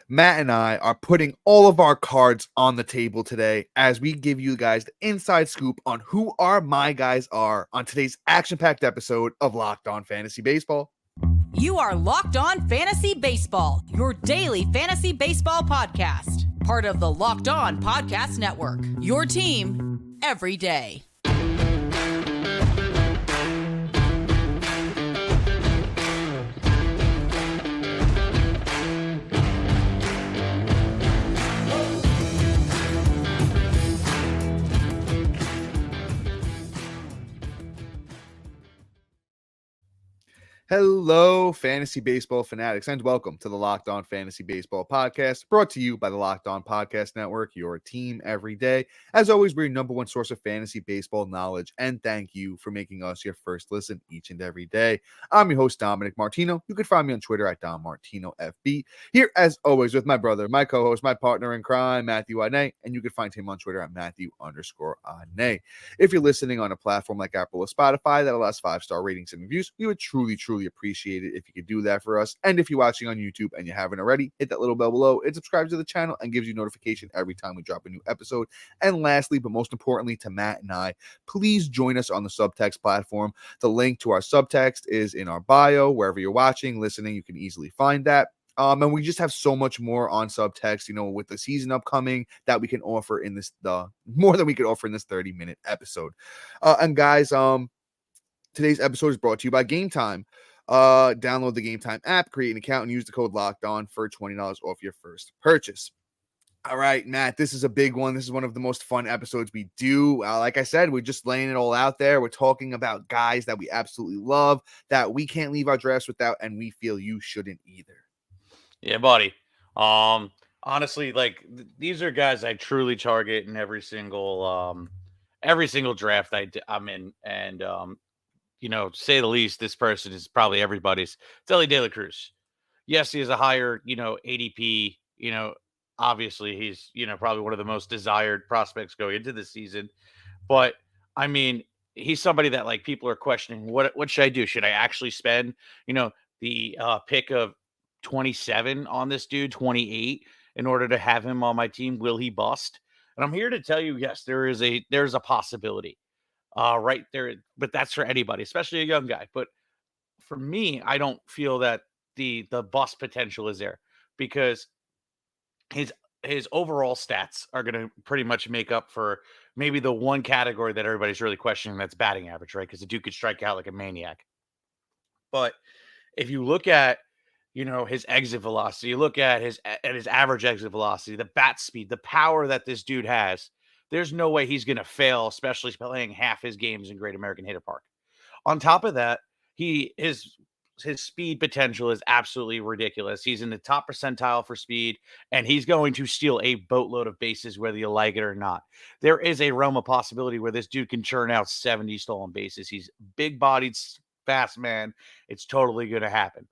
Matt and I are putting all of our cards on the table today as we give you guys the inside scoop on who our my guys are on today's action-packed episode of Locked On Fantasy Baseball. You are Locked On Fantasy Baseball, your daily fantasy baseball podcast. Part of the Locked On Podcast Network, your team every day. Hello, fantasy baseball fanatics, and welcome to the Locked On Fantasy Baseball podcast, brought to you by the Locked On Podcast Network, your team every day. As always, we're your number one source of fantasy baseball knowledge, and thank you for making us your first listen each and every day. I'm your host, Dominic Martino. You can find me on Twitter at DomMartinoFB. Here, as always, with my brother, my co-host, my partner in crime, Matthew Ane, and you can find him on Twitter at Matthew_Ane. If you're listening on a platform like Apple or Spotify that allows 5-star ratings and reviews, we would truly appreciate it if you could do that for us. And if you're watching on YouTube and you haven't already, hit that little bell below and subscribe to the channel and gives you notification every time we drop a new episode. And lastly, but most importantly to Matt and I, please join us on the Subtext platform. The link to our Subtext is in our bio. Wherever you're watching, listening, you can easily find that. And we just have so much more on Subtext, with the season upcoming that we can offer in this, more than we could offer in this 30-minute episode. And guys, today's episode is brought to you by Gametime. Download the Gametime app, create an account, and use the code LOCKEDON for $20 off your first purchase. All right, Matt, this is a big one. This is one of the most fun episodes we do. Like I said, we're just laying it all out there. We're talking about guys that we absolutely love, that we can't leave our drafts without, and we feel you shouldn't either. Yeah, buddy. Honestly, these are guys I truly target in every single draft I'm in, and to say the least, this person is probably everybody's. It's Elly De La Cruz. Yes, he has a higher, ADP. Obviously he's, probably one of the most desired prospects going into this season. But I mean, he's somebody that people are questioning. What should I do? Should I actually spend, the pick of 27 on this dude, 28, in order to have him on my team? Will he bust? And I'm here to tell you, yes, there's a possibility. Right there, but that's for anybody, especially a young guy. But for me, I don't feel that the bust potential is there, because his overall stats are going to pretty much make up for maybe the one category that everybody's really questioning, that's batting average, right? Because the dude could strike out like a maniac. But if you look at his exit velocity, you look at his average exit velocity, the bat speed, the power that this dude has, there's no way he's going to fail, especially playing half his games in Great American Hitter Park. On top of that, his speed potential is absolutely ridiculous. He's in the top percentile for speed, and he's going to steal a boatload of bases, whether you like it or not. There is a realm of possibility where this dude can churn out 70 stolen bases. He's big-bodied, fast man. It's totally going to happen.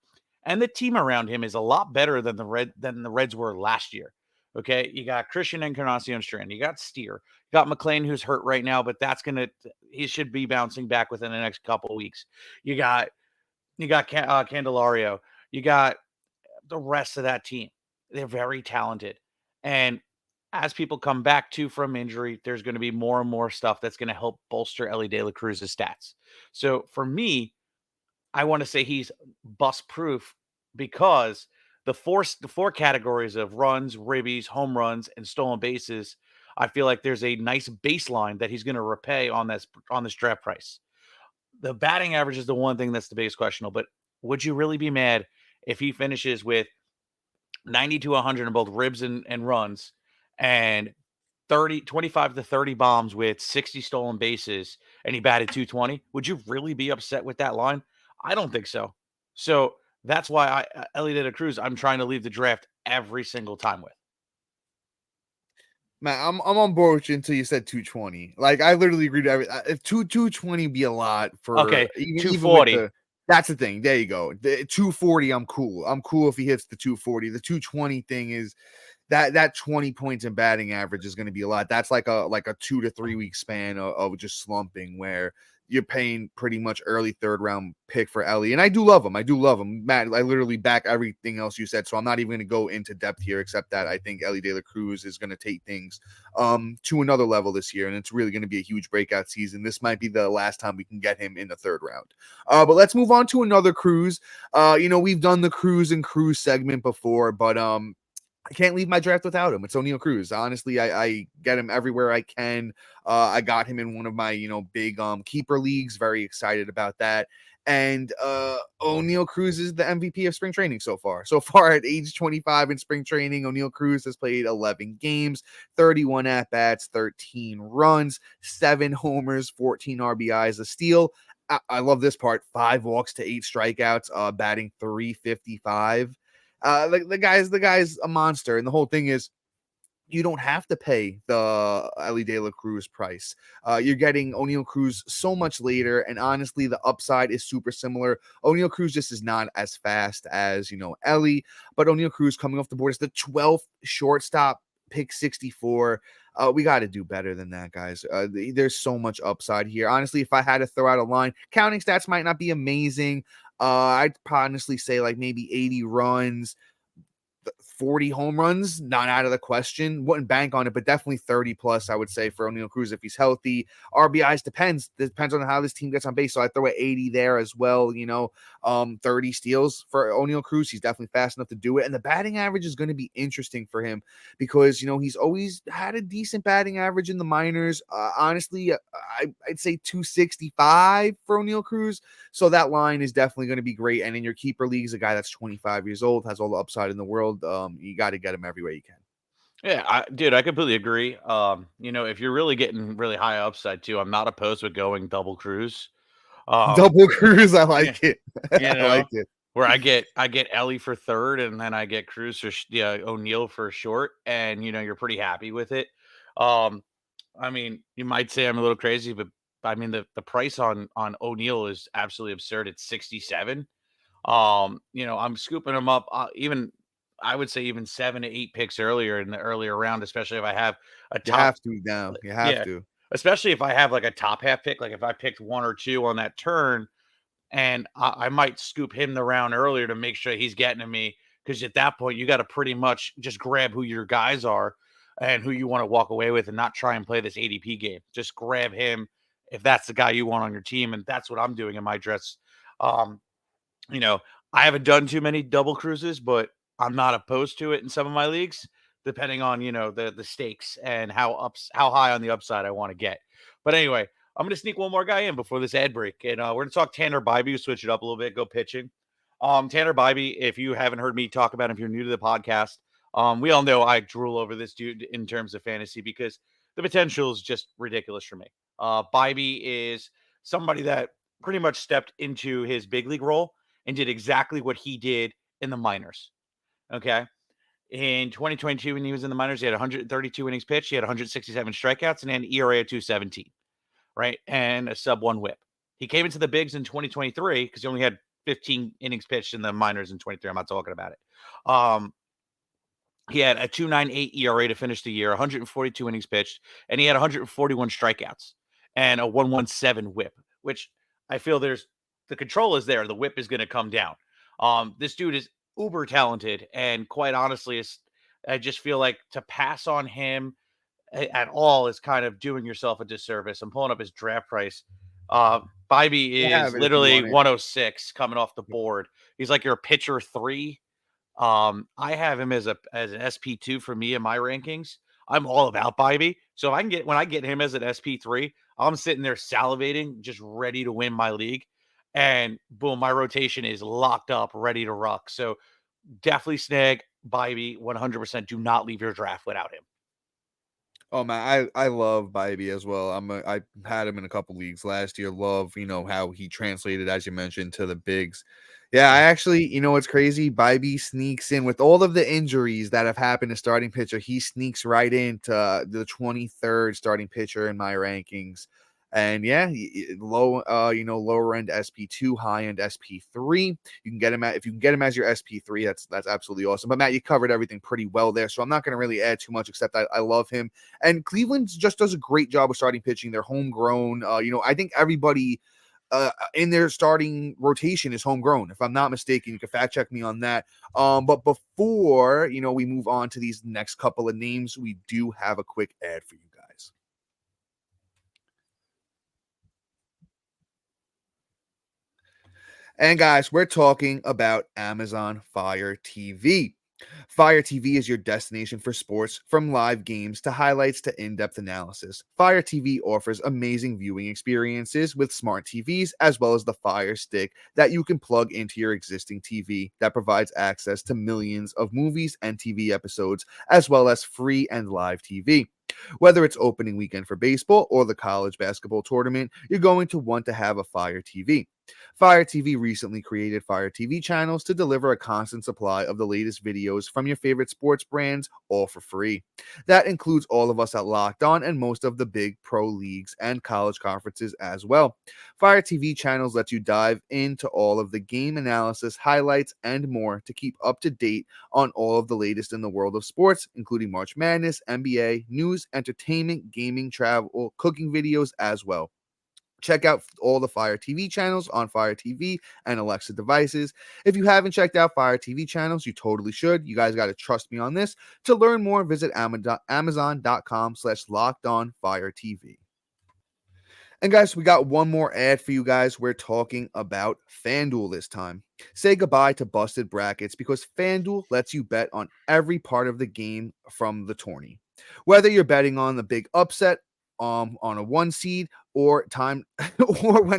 And the team around him is a lot better than the Reds were last year. Okay, you got Christian Encarnacion Strand, you got Steer, you got McLean, who's hurt right now, but he should be bouncing back within the next couple of weeks. You got Candelario, you got the rest of that team. They're very talented, and as people come back from injury, there's going to be more and more stuff that's going to help bolster Elly De La Cruz's stats. So for me, I want to say he's bust proof, because the four categories of runs, ribbies, home runs, and stolen bases, I feel like there's a nice baseline that he's going to repay on this draft price. The batting average is the one thing that's the biggest questionable, but would you really be mad if he finishes with 90 to 100 in both ribs and runs, and 25 to 30 bombs with 60 stolen bases, and he batted 220? Would you really be upset with that line? I don't think so. So that's why Elly De La Cruz, I'm trying to leave the draft every single time with. Man, I'm on board with you until you said 220. I literally agree to everything. If 220 be a lot for, okay, even 240. That's the thing. There you go. The 240, I'm cool. I'm cool if he hits the 240. The 220 thing is that 20 points in batting average is going to be a lot. That's like a 2 to 3 week span of just slumping, where you're paying pretty much early third round pick for Ellie. And I do love him. Matt, I literally back everything else you said. So I'm not even going to go into depth here, except that I think Ellie De La Cruz is going to take things to another level this year. And it's really going to be a huge breakout season. This might be the last time we can get him in the third round. But let's move on to another Cruz. We've done the Cruz and Cruz segment before, but I can't leave my draft without him. It's Oneil Cruz. Honestly, I get him everywhere I can. I got him in one of my, big keeper leagues. Very excited about that. And Oneil Cruz is the MVP of spring training so far. So far at age 25 in spring training, Oneil Cruz has played 11 games, 31 at-bats, 13 runs, 7 homers, 14 RBIs, a steal. I love this part. 5 walks to 8 strikeouts, batting .355. The guy's a monster, and the whole thing is you don't have to pay the Ellie De La Cruz price. You're getting Oneil Cruz so much later, and honestly, the upside is super similar. Oneil Cruz just is not as fast as Ellie, but Oneil Cruz coming off the board is the 12th shortstop, pick 64. We got to do better than that, guys. There's so much upside here. Honestly, if I had to throw out a line, counting stats might not be amazing. I'd honestly say like maybe 80 runs, 40 home runs, not out of the question. Wouldn't bank on it, but definitely 30 plus, I would say, for Oneil Cruz if he's healthy. RBIs depends on how this team gets on base. So I throw at 80 there as well. 30 steals for Oneil Cruz. He's definitely fast enough to do it. And the batting average is going to be interesting for him because, he's always had a decent batting average in the minors. Honestly, I'd say 265 for Oneil Cruz. So that line is definitely going to be great. And in your keeper leagues, a guy that's 25 years old, has all the upside in the world. You got to get him every way you can. Yeah, I completely agree. If you're really getting really high upside too, I'm not opposed to going double Cruz. Double Cruz, I like it. I like it. Where I get Ellie for third, and then I get Cruz for Oneil for short, and you're pretty happy with it. You might say I'm a little crazy, but I mean the price on Oneil is absolutely absurd. It's 67. I'm scooping him up even. I would say even 7 to 8 picks earlier in the earlier round, especially if I have a top. You have to now. You have to. Especially if I have like a top half pick, like if I picked 1 or 2 on that turn, and I might scoop him the round earlier to make sure he's getting to me. Because at that point, you got to pretty much just grab who your guys are and who you want to walk away with and not try and play this ADP game. Just grab him if that's the guy you want on your team. And that's what I'm doing in my dress. I haven't done too many double cruises, but I'm not opposed to it in some of my leagues, depending on, the stakes and how high on the upside I want to get. But anyway, I'm going to sneak one more guy in before this ad break. And we're going to talk Tanner Bybee, switch it up a little bit, go pitching. Tanner Bybee, if you haven't heard me talk about him, if you're new to the podcast, we all know I drool over this dude in terms of fantasy because the potential is just ridiculous for me. Bybee is somebody that pretty much stepped into his big league role and did exactly what he did in the minors. Okay. In 2022, when he was in the minors, he had 132 innings pitched. He had 167 strikeouts and an ERA of 217, right? And a sub-1 whip. He came into the bigs in 2023 because he only had 15 innings pitched in the minors in 23. I'm not talking about it. He had a 2.98 ERA to finish the year, 142 innings pitched, and he had 141 strikeouts and a 117 whip, which I feel the control is there. The whip is going to come down. This dude is uber talented, and quite honestly, I just feel like to pass on him at all is kind of doing yourself a disservice. I'm pulling up his draft price. Bybee is literally 106 coming off the board. He's like your pitcher 3. I have him as an SP2 for me in my rankings. I'm all about Bybee. So if when I get him as an SP3, I'm sitting there salivating, just ready to win my league. And boom, my rotation is locked up, ready to rock. So definitely snag Bybee 100%. Do not leave your draft without him. Oh man, I love Bybee as well. I had him in a couple leagues last year. Love, how he translated, as you mentioned, to the bigs. Yeah, I actually, it's crazy. Bybee sneaks in with all of the injuries that have happened to starting pitcher. He sneaks right into the 23rd starting pitcher in my rankings. And yeah, lower end SP2, high end SP3. You can get him if you can get him as your SP3, that's absolutely awesome. But Matt, you covered everything pretty well there, so I'm not going to really add too much, except I love him. And Cleveland just does a great job of starting pitching. They're homegrown. I think everybody in their starting rotation is homegrown. If I'm not mistaken, you can fact check me on that. But before we move on to these next couple of names, we do have a quick ad for you guys. And guys, we're talking about Amazon Fire TV. Fire TV is your destination for sports, from live games to highlights to in-depth analysis. Fire TV offers amazing viewing experiences with smart TVs, as well as the Fire Stick that you can plug into your existing TV that provides access to millions of movies and TV episodes, as well as free and live TV. Whether it's opening weekend for baseball or the college basketball tournament, you're going to want to have a Fire TV. Fire TV recently created Fire TV channels to deliver a constant supply of the latest videos from your favorite sports brands, all for free. That includes all of us at Locked On and most of the big pro leagues and college conferences as well. Fire TV channels let you dive into all of the game analysis, highlights, and more to keep up to date on all of the latest in the world of sports, including March Madness, NBA, news, entertainment, gaming, travel, cooking videos as well. Check out all the Fire TV channels on Fire TV and Alexa devices. If you haven't checked out Fire TV channels, you totally should. You guys got to trust me on this. To learn more, visit Amazon.com/LockedOnFireTV. And guys, we got one more ad for you guys. We're talking about FanDuel this time. Say goodbye to busted brackets because FanDuel lets you bet on every part of the game from the tourney. Whether you're betting on the big upset, on a 1 seed, or when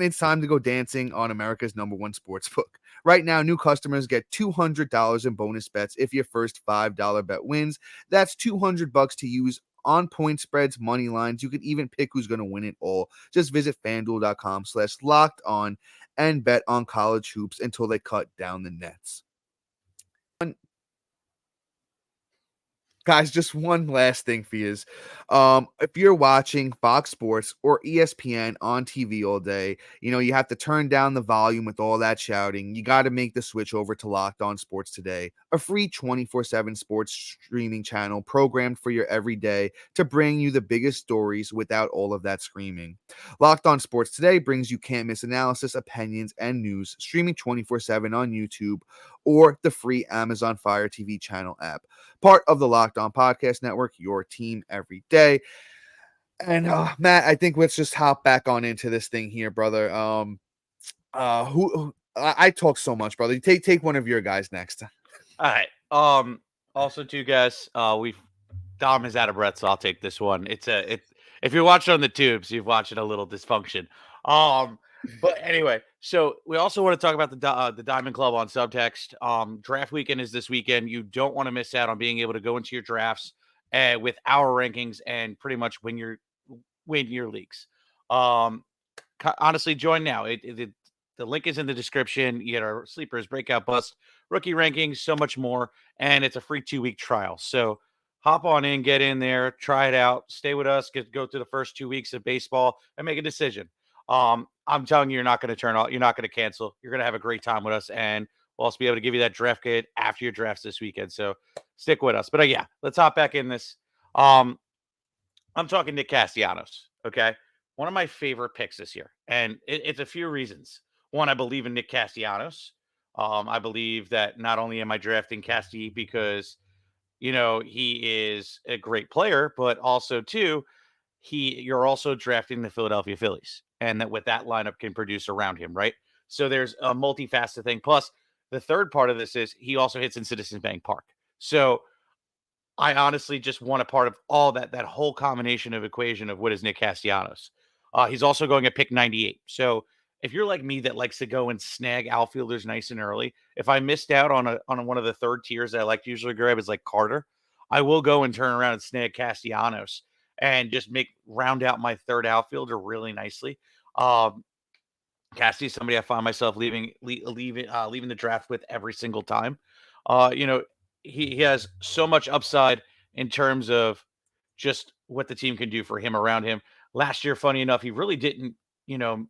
it's time to go dancing on America's #1 sports book. Right now, new customers get $200 in bonus bets if your first $5 bet wins. That's $200 to use on point spreads, money lines. You can even pick who's going to win it all. Just visit FanDuel.com/locked on and bet on college hoops until they cut down the nets. Guys, just one last thing for you is, if you're watching Fox Sports or ESPN on TV all day, you have to turn down the volume with all that shouting. You got to make the switch over to Locked On Sports Today, a free 24/7 sports streaming channel programmed for your everyday to bring you the biggest stories without all of that screaming. Locked On Sports Today brings you can't miss analysis, opinions, and news, streaming 24/7 on YouTube or the free Amazon Fire TV channel app. Part of the Locked On Podcast Network, your team every day. And Matt, I think let's just hop back on into this thing here, brother. I talk so much, brother. Take one of your guys next. All right. Also, too, guys, Dom is out of breath, so I'll take this one. If you're watching on the tubes, you've watched a little dysfunction. But anyway, so we also want to talk about the Diamond Club on Subtext. Draft weekend is this weekend. You don't want to miss out on being able to go into your drafts with our rankings and pretty much win your leagues. Honestly, join now. The link is in the description. You get our sleepers, breakout, bust, rookie rankings, so much more, and it's a free 2-week trial. So hop on in, get in there, try it out, stay with us, go through the first 2 weeks of baseball, and make a decision. I'm telling you, you're not going to turn off. You're not going to cancel. You're going to have a great time with us, and we'll also be able to give you that draft kit after your drafts this weekend. So stick with us. But yeah, let's hop back in this. I'm talking Nick Castellanos. Okay, one of my favorite picks this year, and it's a few reasons. One, I believe in Nick Castellanos. I believe that not only am I drafting Casti because he is a great player, but also two, you're also drafting the Philadelphia Phillies, and that what that lineup can produce around him, right? So there's a multifaceted thing. Plus, the third part of this is he also hits in Citizens Bank Park. So I honestly just want a part of all that whole combination of equation of what is Nick Castellanos. He's also going at pick 98. So if you're like me that likes to go and snag outfielders nice and early, if I missed out on one of the third tiers that I like to usually grab is like Carter, I will go and turn around and snag Castellanos and just round out my third outfielder really nicely. Cassie is somebody I find myself leaving the draft with every single time. He has so much upside in terms of just what the team can do for him around him. last year, funny enough, he really didn't, you know,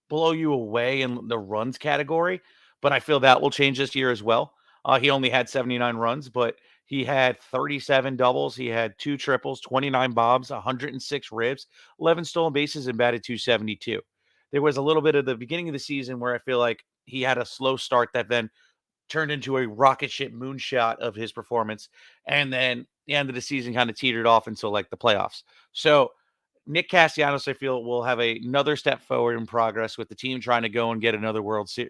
blow you away in the runs category, but I feel that will change this year as well. He only had 79 runs, but he had 37 doubles. He had 2 triples, 29 bobs, 106 ribs, 11 stolen bases, and batted 272. There was a little bit of the beginning of the season where I feel like he had a slow start that then turned into a rocket ship moonshot of his performance. And then the end of the season kind of teetered off until like the playoffs. So Nick Castellanos, I feel, will have another step forward in progress with the team trying to go and get another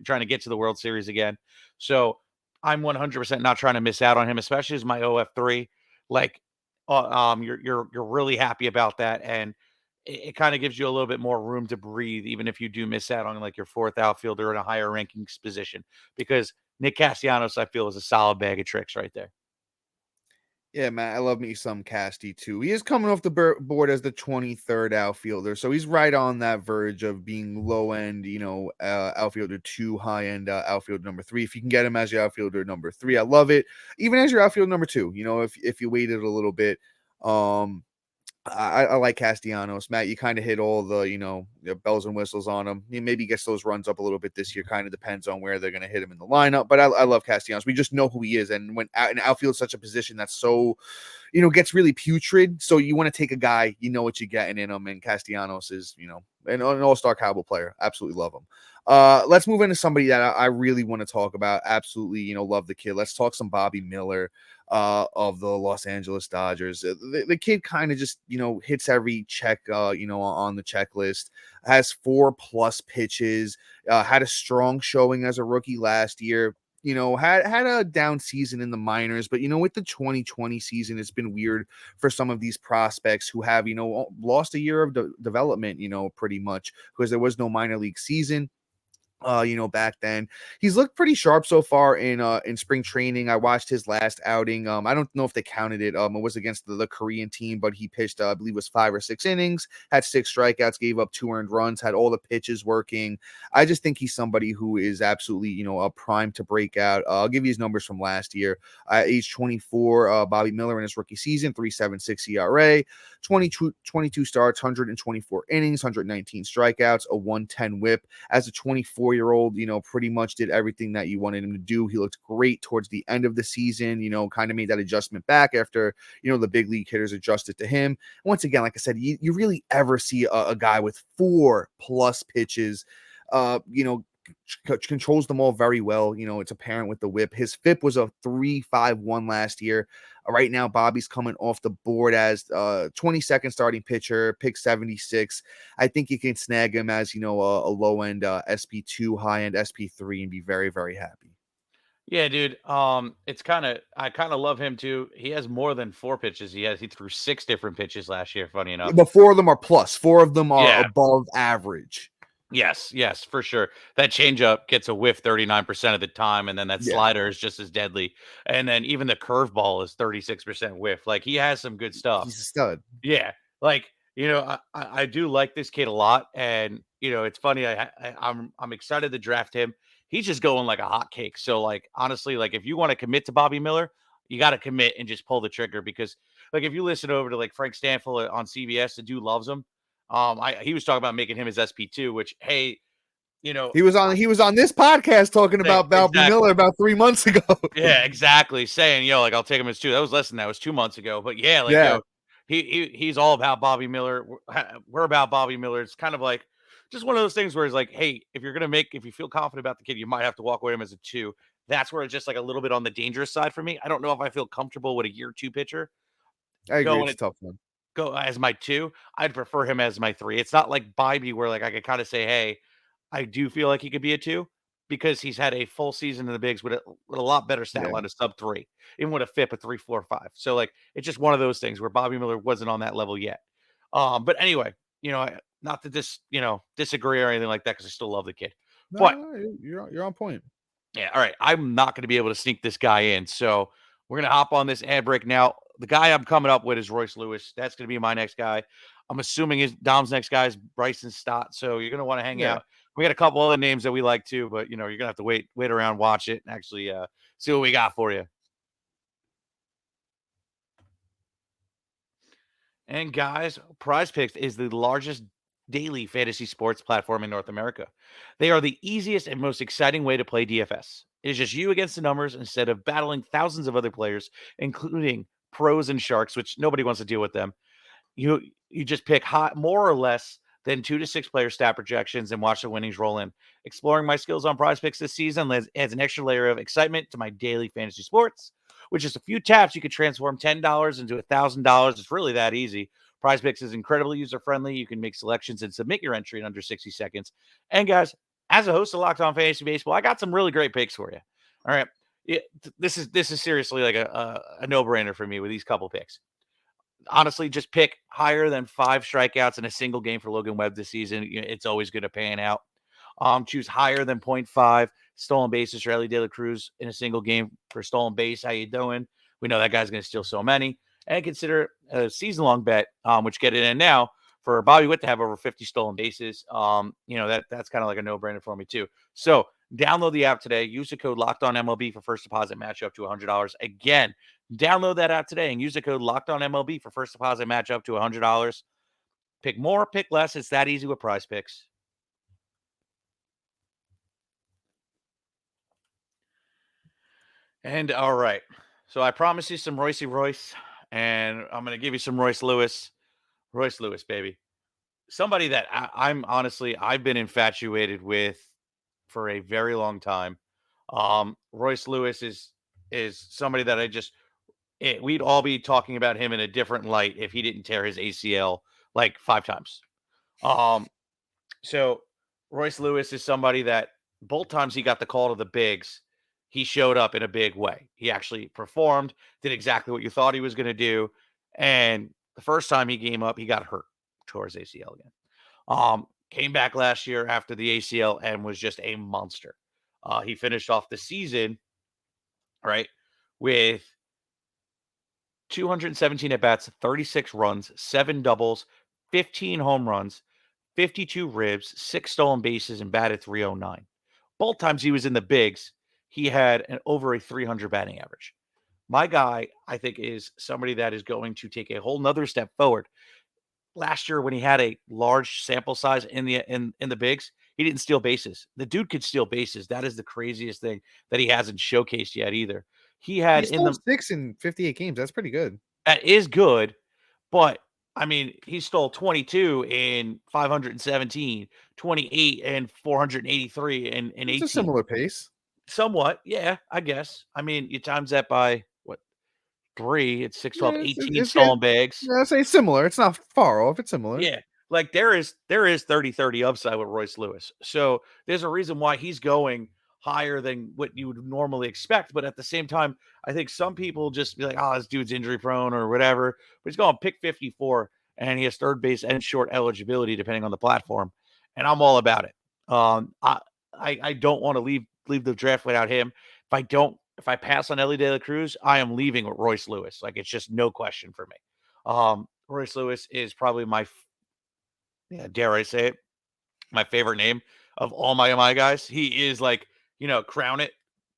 trying to get to the World Series again. So I'm 100% not trying to miss out on him, especially as my OF3. Like, you're really happy about that, and it kind of gives you a little bit more room to breathe, even if you do miss out on like your fourth outfielder in a higher rankings position, because Nick Castellanos, I feel, is a solid bag of tricks right there. Yeah, man, I love me some Casty too. He is coming off the board as the 23rd outfielder, so he's right on that verge of being low end, outfielder 2, high end outfielder number 3. If you can get him as your outfielder number 3, I love it. Even as your outfielder number 2, if you waited a little bit, I like Castellanos. Matt, you kind of hit all the bells and whistles on him. He maybe gets those runs up a little bit this year. Kind of depends on where they're going to hit him in the lineup. But I love Castellanos. We just know who he is. And when an outfield is such a position that's so, gets really putrid. So you want to take a guy, you know what you're getting in him. And Castellanos is, an all-star Cowboy player. Absolutely love him. Let's move into somebody that I really want to talk about. Absolutely, love the kid. Let's talk some Bobby Miller of the Los Angeles Dodgers. The kid kind of just, hits every check, on the checklist, has 4+ pitches, had a strong showing as a rookie last year. Had a down season in the minors, but with the 2020 season, it's been weird for some of these prospects who have, lost a year of development, pretty much, because there was no minor league season. Back then. He's looked pretty sharp so far in spring training. I watched his last outing. I don't know if they counted it. It was against the Korean team, but he pitched, I believe it was 5 or 6 innings, had 6 strikeouts, gave up 2 earned runs, had all the pitches working. I just think he's somebody who is absolutely, a prime to break out. I'll give you his numbers from last year. Age 24, Bobby Miller in his rookie season, 3.76 ERA, 22 starts, 124 innings, 119 strikeouts, a 110 whip. As a 24-year-old, pretty much did everything that you wanted him to do. He looked great towards the end of the season, kind of made that adjustment back after, the big league hitters adjusted to him. Once again, like I said, you really ever see a guy with 4+ pitches, controls them all very well. It's apparent with the whip. His FIP was a 3.51 last year. Right now, Bobby's coming off the board as 22nd starting pitcher, pick 76. I think you can snag him as, a low-end SP2, high-end SP3, and be very, very happy. Yeah, dude. It's I kind of love him too. He has more than 4 pitches. He threw 6 different pitches last year, funny enough. But 4 of them are plus. 4 of them are Yeah. above average. Yes, for sure. That changeup gets a whiff 39% of the time, and then that slider is just as deadly. And then even the curveball is 36% whiff. Like, he has some good stuff. He's a stud. Yeah. Like, I do like this kid a lot, and it's funny. I'm excited to draft him. He's just going like a hotcake. So, like, honestly, like, if you want to commit to Bobby Miller, you got to commit and just pull the trigger, because, like, if you listen over to like Frank Stanfield on CBS, the dude loves him. He was talking about making him his SP2, which, hey, he was on this podcast talking about Bobby Miller about 3 months ago. Yeah, exactly. Saying, like, I'll take him as 2. That was less than that. It was 2 months ago. But yeah, like, he's all about Bobby Miller. We're about Bobby Miller. It's kind of like just one of those things where it's like, hey, if you feel confident about the kid, you might have to walk away him as a 2. That's where it's just like a little bit on the dangerous side for me. I don't know if I feel comfortable with a year 2 pitcher. I agree. It's a tough one. Go as my 2. I'd prefer him as my 3. It's not like Bobby where like I could kind of say, hey, I do feel like he could be a 2, because he's had a full season in the bigs with a lot better stat line of sub 3, even with a FIP of 3.45. So like, it's just one of those things where Bobby Miller wasn't on that level yet. But anyway, not to disagree or anything like that, because I still love the kid. No, but you're on point. Yeah, all right. I'm not going to be able to sneak this guy in, so we're going to hop on this ad break now. The guy I'm coming up with is Royce Lewis. That's going to be my next guy. I'm assuming Dom's next guy is Bryson Stott, so you're going to want to hang out. We got a couple other names that we like too, but you're going to have to wait around, watch it, and actually see what we got for you. And guys, Prize Picks is the largest daily fantasy sports platform in North America. They are the easiest and most exciting way to play DFS. It is just you against the numbers instead of battling thousands of other players, including pros and sharks, which nobody wants to deal with them. You just pick hot, more or less than 2 to 6 player stat projections and watch the winnings roll in. Exploring my skills on Prize Picks this season adds an extra layer of excitement to my daily fantasy sports. With just a few taps, you could transform $10 into $1,000. It's really that easy. Prize Picks is incredibly user friendly. You can make selections and submit your entry in under 60 seconds. And guys, as a host of Locked On Fantasy Baseball, I got some really great picks for you. All right, this is seriously like a no brainer for me with these couple picks. Honestly, just pick higher than 5 strikeouts in a single game for Logan Webb this season. It's always going to pan out. Choose higher than 0.5 stolen bases for Ellie De La Cruz in a single game for stolen base. How you doing? We know that guy's going to steal so many. And consider a season-long bet, which get it in now, for Bobby Witt to have over 50 stolen bases. That's kind of like a no-brainer for me too. So download the app today. Use the code LOCKEDONMLB for first deposit match up to $100. Again, download that app today and use the code LOCKEDONMLB for first deposit match up to $100. Pick more, pick less. It's that easy with Prize Picks. And all right. So I promised you some Royce, and I'm going to give you some Royce Lewis. Royce Lewis, baby. Somebody that I've been infatuated with for a very long time. Royce Lewis is somebody that we'd all be talking about him in a different light if he didn't tear his ACL like 5 times. So Royce Lewis is somebody that both times he got the call to the bigs, he showed up in a big way. He actually performed, did exactly what you thought he was going to do. And the first time he came up, he got hurt, tore his ACL again. Came back last year after the ACL and was just a monster. He finished off the season, right, with 217 at bats, 36 runs, 7 doubles, 15 home runs, 52 ribs, 6 stolen bases, and batted .309. Both times he was in the bigs, he had over a 300 batting average. My guy, I think, is somebody that is going to take a whole nother step forward. Last year, when he had a large sample size in the bigs, he didn't steal bases. The dude could steal bases. That is the craziest thing that he hasn't showcased yet either. He had He stole 6 in 58 games. That's pretty good. That is good, but I mean, he stole 22 in 517, 28 and 483 and 18. It's a similar pace. Somewhat, yeah, I guess. I mean, you times that by what? 3, it's 6, 12, 18 stolen bags. Yeah, I say similar. It's not far off. It's similar. Yeah. Like there is 30-30 upside with Royce Lewis. So there's a reason why he's going higher than what you would normally expect. But at the same time, I think some people just be like, oh, this dude's injury prone or whatever. But he's going to pick 54 and he has third base and short eligibility depending on the platform. And I'm all about it. I don't want to leave the draft without him. If I pass on Ellie De La Cruz, I am leaving with Royce Lewis. Like it's just no question for me. Royce Lewis is probably dare I say it, my favorite name of all my guys. He is like, crown it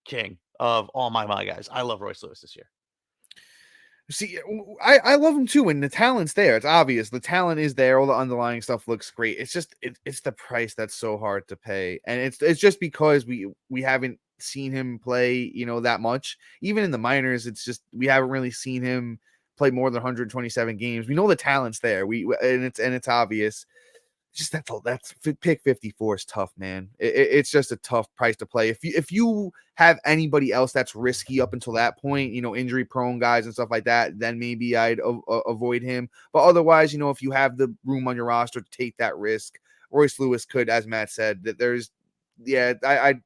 king of all my guys. I love Royce Lewis this year. See, I love him too, and the talent's there. It's obvious. The talent is there. All the underlying stuff looks great. It's just it's the price that's so hard to pay, and it's just because we haven't seen him play, that much. Even in the minors, it's just we haven't really seen him play more than 127 games. We know the talent's there. And it's obvious. Just that's pick 54 is tough, man. It's just a tough price to play. If you have anybody else that's risky up until that point, injury prone guys and stuff like that, then maybe I'd avoid him. But otherwise, if you have the room on your roster to take that risk, Royce Lewis could, as Matt said, that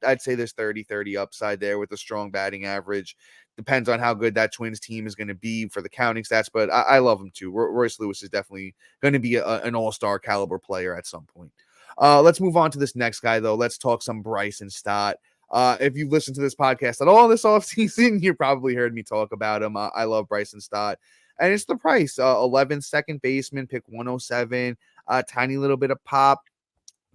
I'd say there's 30-30 upside there with a strong batting average. Depends on how good that Twins team is going to be for the counting stats, but I love him too. Royce Lewis is definitely going to be an all-star caliber player at some point. Let's move on to this next guy, though. Let's talk some Bryson Stott. If you've listened to this podcast at all this offseason, you probably heard me talk about him. I love Bryson Stott. And it's the price. 11th second baseman, pick 107, tiny little bit of pop.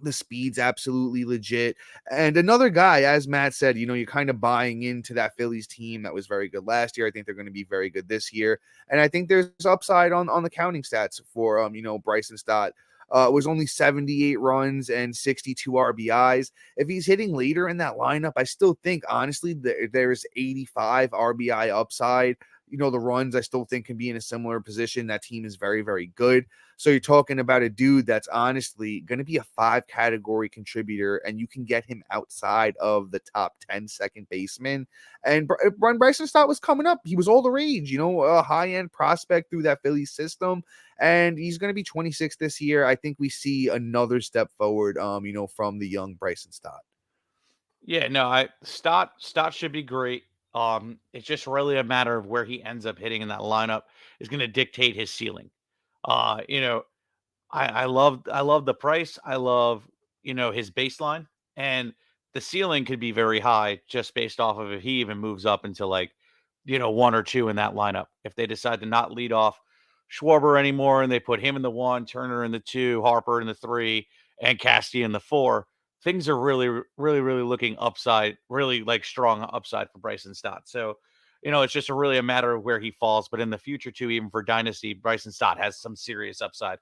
The speed's absolutely legit. And another guy, as Matt said, you're kind of buying into that Phillies team that was very good last year. I think they're going to be very good this year. And I think there's upside on the counting stats for, Bryson Stott. Was only 78 runs and 62 RBIs. If he's hitting later in that lineup, I still think, honestly, there's 85 RBI upside. The runs I still think can be in a similar position. That team is very, very good. So you're talking about a dude that's honestly going to be a 5-category contributor, and you can get him outside of the top 10 second baseman. And when Bryson Stott was coming up, he was all the rage, a high-end prospect through that Phillies system. And he's going to be 26 this year. I think we see another step forward, from the young Bryson Stott. Yeah, no, Stott should be great. It's just really a matter of where he ends up hitting in that lineup is going to dictate his ceiling. You know, I love the price. I love, his baseline, and the ceiling could be very high just based off of if he even moves up into like, 1 or 2 in that lineup. If they decide to not lead off Schwarber anymore and they put him in the 1, Turner in the 2, Harper in the 3, and Casty in the 4, things are really, really, really looking upside, really like strong upside for Bryson Stott. So, it's just really a matter of where he falls. But in the future, too, even for Dynasty, Bryson Stott has some serious upside.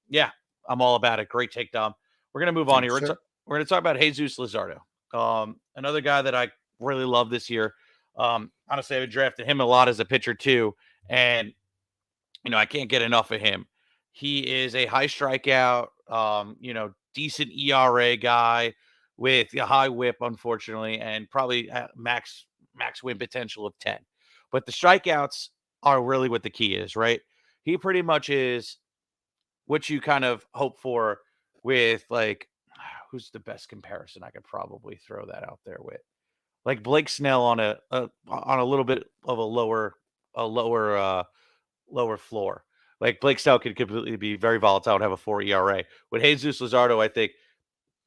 Yeah, I'm all about it. Great take, Dom. We're gonna move on Thank you, here. sir. We're gonna talk about Jesus Luzardo. Another guy that I really love this year. Honestly, I drafted him a lot as a pitcher too, and I can't get enough of him. He is a high strikeout, decent ERA guy with a high whip, unfortunately, and probably max win potential of 10. But the strikeouts are really what the key is, right? He pretty much is what you kind of hope for with like who's the best comparison I could probably throw that out there with? Like Blake Snell on a little bit of a lower floor. Like Blake Snell could completely be very volatile and have a 4 ERA. With Jesus Luzardo, I think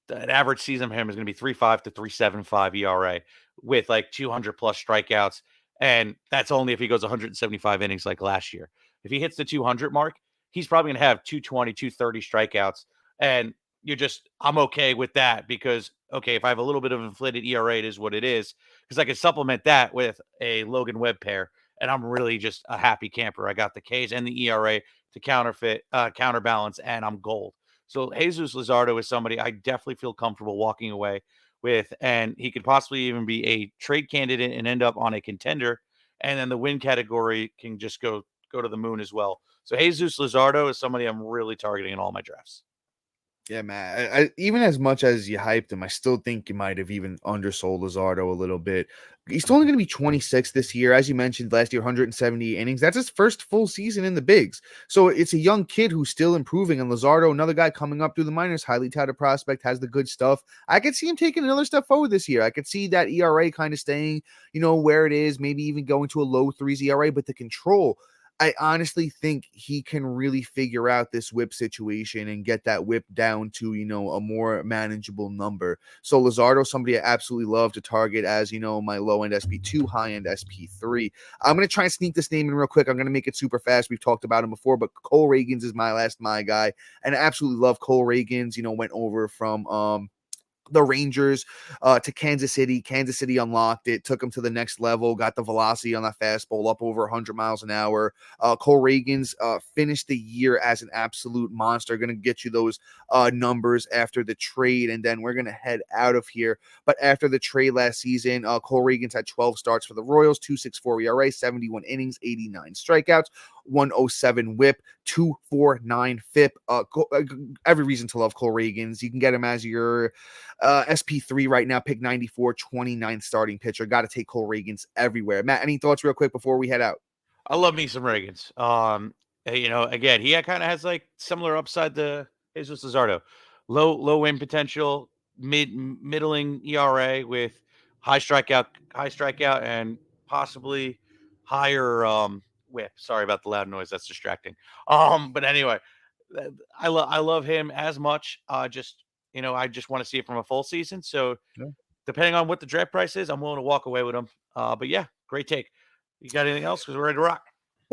an average season for him is going to be 3.5 to 3.75 ERA with like 200 plus strikeouts. And that's only if he goes 175 innings like last year. If he hits the 200 mark, he's probably going to have 220, 230 strikeouts. And I'm okay with that because, okay, if I have a little bit of inflated ERA, it is what it is. Because I can supplement that with a Logan Webb pair. And I'm really just a happy camper. I got the Ks and the ERA to counterbalance, and I'm gold. So Jesus Luzardo is somebody I definitely feel comfortable walking away with, and he could possibly even be a trade candidate and end up on a contender, and then the win category can just go to the moon as well. So Jesus Luzardo is somebody I'm really targeting in all my drafts. Yeah, man. Even as much as you hyped him, I still think you might have even undersold Luzardo a little bit. He's still only going to be 26 this year. As you mentioned, last year, 170 innings. That's his first full season in the bigs. So it's a young kid who's still improving. And Luzardo, another guy coming up through the minors, highly touted prospect, has the good stuff. I could see him taking another step forward this year. I could see that ERA kind of staying, where it is, maybe even going to a low 3s ERA, but the control, I honestly think he can really figure out this whip situation and get that whip down to, a more manageable number. So Luzardo, somebody I absolutely love to target as, my low-end SP2, high-end SP3. I'm going to try and sneak this name in real quick. I'm going to make it super fast. We've talked about him before, but Cole Reagans is my guy. And I absolutely love Cole Reagans, went over from, the Rangers to Kansas City. Kansas City unlocked it, took him to the next level, got the velocity on that fastball up over 100 miles an hour. Cole Reagans finished the year as an absolute monster. Going to get you those numbers after the trade, and then we're going to head out of here. But after the trade last season, Cole Reagans had 12 starts for the Royals, 2.64 ERA, 71 innings, 89 strikeouts, 107 whip, 2.49 FIP. Every reason to love Cole Reagans. You can get him as your SP3 right now, pick 94, 29th starting pitcher. Got to take Cole Reagans everywhere. Matt, any thoughts real quick before we head out? I love me some Reagans. Again, he kind of has like similar upside to Jesus Luzardo. Low win potential, middling ERA with high strikeout, and possibly higher whip. Sorry about the loud noise. That's distracting. But anyway, I love him as much. I just want to see it from a full season. So Yeah. depending on what the draft price is, I'm willing to walk away with him. But yeah, great take. You got anything else? Because we're ready to rock.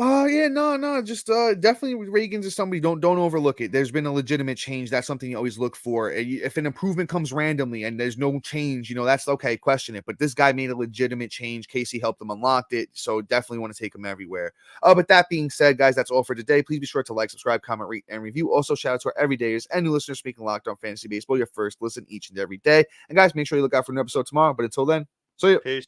Yeah, no, just definitely Reagan's is somebody, don't overlook it. There's been a legitimate change. That's something you always look for. If an improvement comes randomly and there's no change, that's okay, question it. But this guy made a legitimate change. Casey helped him unlock it, so definitely want to take him everywhere. But that being said, guys, that's all for today. Please be sure to like, subscribe, comment, rate, and review. Also, shout out to our everydayers and new listeners speaking Locked On Fantasy Baseball, your first listen each and every day. And guys, make sure you look out for an episode tomorrow. But until then, see ya. Peace.